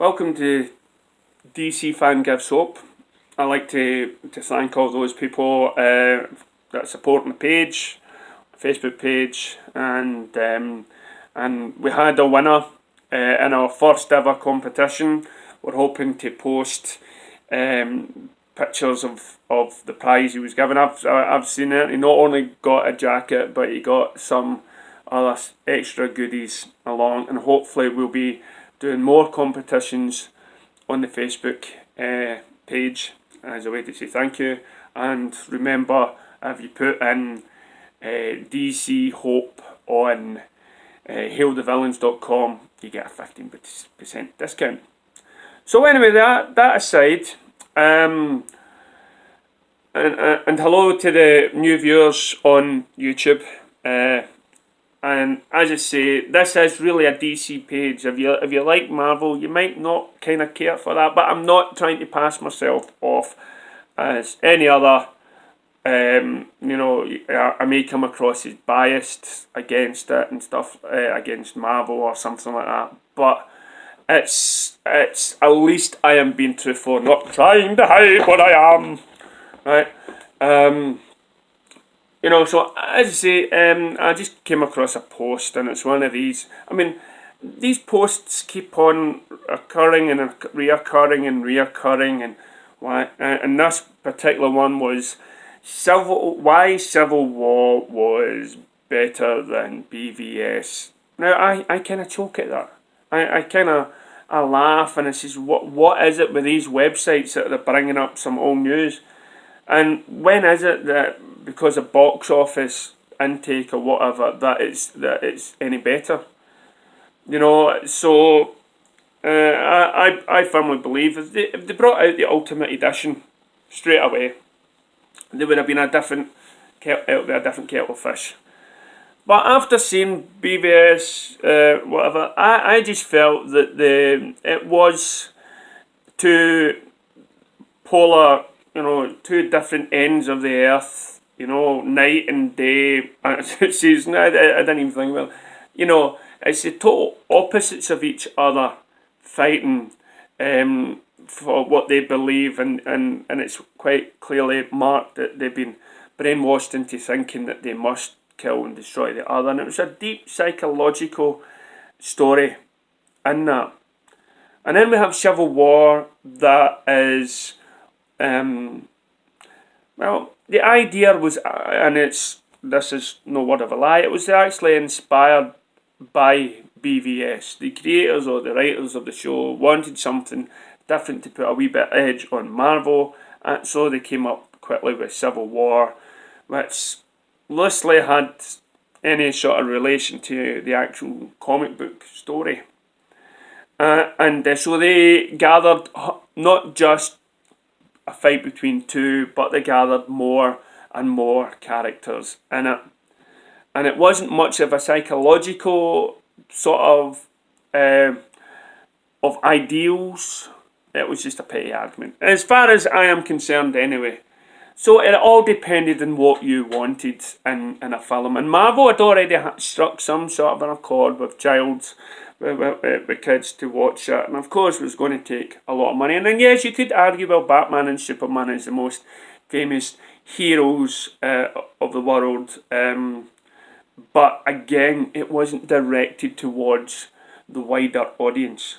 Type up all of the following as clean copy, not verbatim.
Welcome to DC Fan Gives Hope. I'd like to thank all those people that support the page, Facebook page, and we had a winner in our first ever competition. We're hoping to post pictures of the prize he was given. I've seen it. He not only got a jacket, but he got some other extra goodies along, and hopefully we'll be doing more competitions on the Facebook page as a way to say thank you. And remember, if you put in DC Hope on hailthevillains.com, you get a 15% discount. So anyway, that aside, and hello to the new viewers on YouTube. And as I say, this is really a DC page. If you like Marvel, you might not kind of care for that, but I'm not trying to pass myself off as any other. I may come across as biased against it and stuff, against Marvel or something like that. But it's at least I am being truthful, not trying to hide what I am, right? So as I say, I just came across a post, and it's one of these. I mean, these posts keep on occurring and reoccurring, and this particular one was why Civil War was better than BVS. Now I kind of choke at that. I laugh, and I says, what is it with these websites that are bringing up some old news? And when is it that because of box office intake or whatever that it's any better? So I firmly believe if they brought out the Ultimate Edition straight away, there would have been a different kettle of fish. But after seeing BVS, whatever, I just felt that it was too polar. Two different ends of the earth, night and day. Season. I didn't even think about it. It's the total opposites of each other fighting for what they believe, and it's quite clearly marked that they've been brainwashed into thinking that they must kill and destroy the other. And it was a deep psychological story in that. And then we have Civil War that is... the idea was, and this is no word of a lie, it was actually inspired by BVS. The creators or the writers of the show wanted something different to put a wee bit edge on Marvel, and so they came up quickly with Civil War, which loosely had any sort of relation to the actual comic book story. So they gathered not just a fight between two, but they gathered more and more characters in it, and it wasn't much of a psychological sort of ideals. It was just a petty argument, as far as I am concerned, anyway. So it all depended on what you wanted in a film, and Marvel had already struck some sort of an accord with with kids to watch it, and of course it was going to take a lot of money. And then yes, you could argue, well, Batman and Superman is the most famous heroes of the world, but again, it wasn't directed towards the wider audience.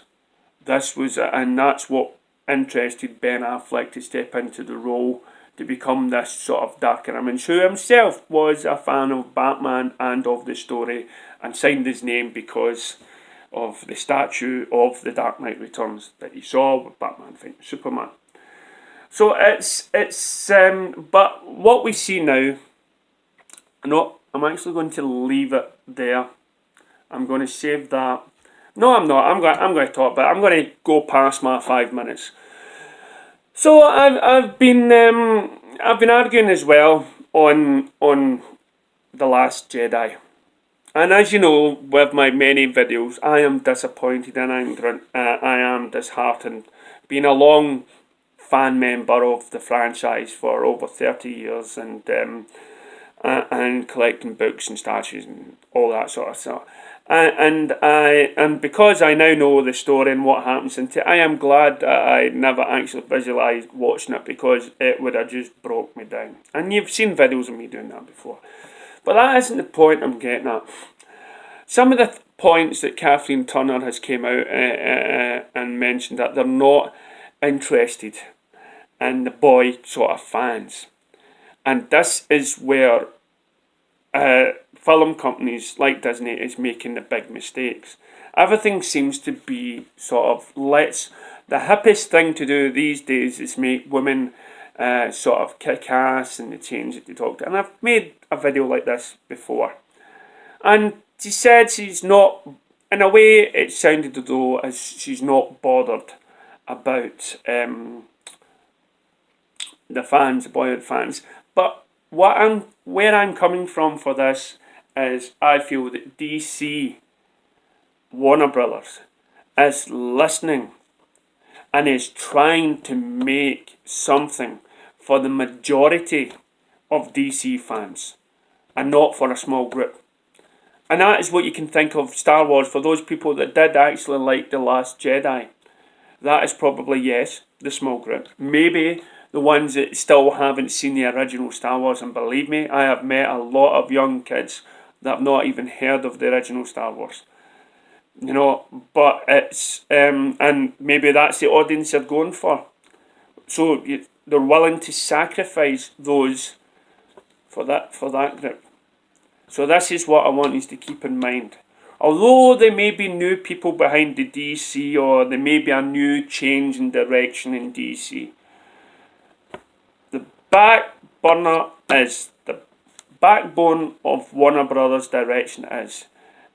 And that's what interested Ben Affleck to step into the role, to become this sort of darker image, who himself was a fan of Batman and of the story, and signed his name because of the statue of The Dark Knight Returns that he saw with Batman fighting Superman. So but what we see now, no, I'm actually going to leave it there. I'm going to save that. No, I'm not. I'm going to talk, but I'm going to go past my 5 minutes. So I've been arguing as well on The Last Jedi. And as you know, with my many videos, I am disappointed and angry. I am disheartened. Being a long fan member of the franchise for over 30 years, and collecting books and statues and all that sort of stuff. And because I now know the story and what happens in it, I am glad that I never actually visualised watching it, because it would have just broke me down. And you've seen videos of me doing that before. But that isn't the point I'm getting at. Some of the points that Kathleen Turner has came out and mentioned, that they're not interested in the boy sort of fans. And this is where film companies like Disney is making the big mistakes. Everything seems to be sort of, the hippest thing to do these days is make women sort of kick ass and the change that they talk to. And I've made a video like this before. And she said she's not, in a way it sounded as though as she's not bothered about the fans, the Boyhood fans. But where I'm coming from for this is, I feel that DC, Warner Brothers, is listening and is trying to make something for the majority of DC fans and not for a small group. And that is what you can think of Star Wars, for those people that did actually like The Last Jedi. That is probably, yes, the small group. Maybe the ones that still haven't seen the original Star Wars, and believe me, I have met a lot of young kids that have not even heard of the original Star Wars. You know, but it's, and maybe that's the audience they're going for. So they're willing to sacrifice those for that group. So this is what I want you to keep in mind. Although there may be new people behind the DC, or there may be a new change in direction in DC, the back burner is, the backbone of Warner Brothers' direction is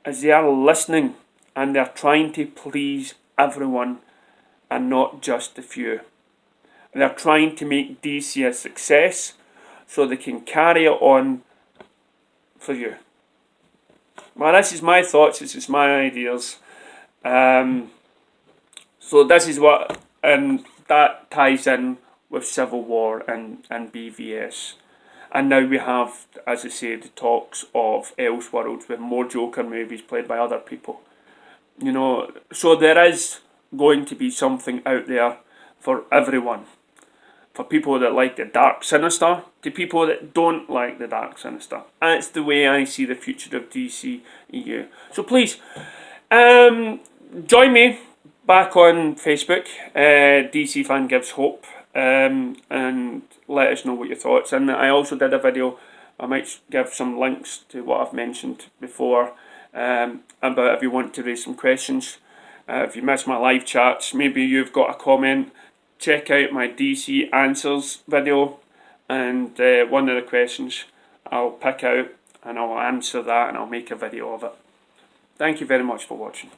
they are listening and they're trying to please everyone and not just a few. They're trying to make DC a success so they can carry it on for you. Well, this is my thoughts, this is my ideas. So this is what, and that ties in with Civil War and BVS. And now we have, as I say, the talks of Elseworlds with more Joker movies played by other people. You know, so there is going to be something out there for everyone. For people that like the dark sinister, to people that don't like the dark sinister. That's the way I see the future of DCEU. So please, join me back on Facebook, DC Fan Gives Hope, and let us know what your thoughts. And I also did a video, I might give some links to what I've mentioned before, about if you want to raise some questions. If you miss my live chats, maybe you've got a comment, check out my DC Answers video, and one of the questions I'll pick out and I'll answer that and I'll make a video of it. Thank you very much for watching.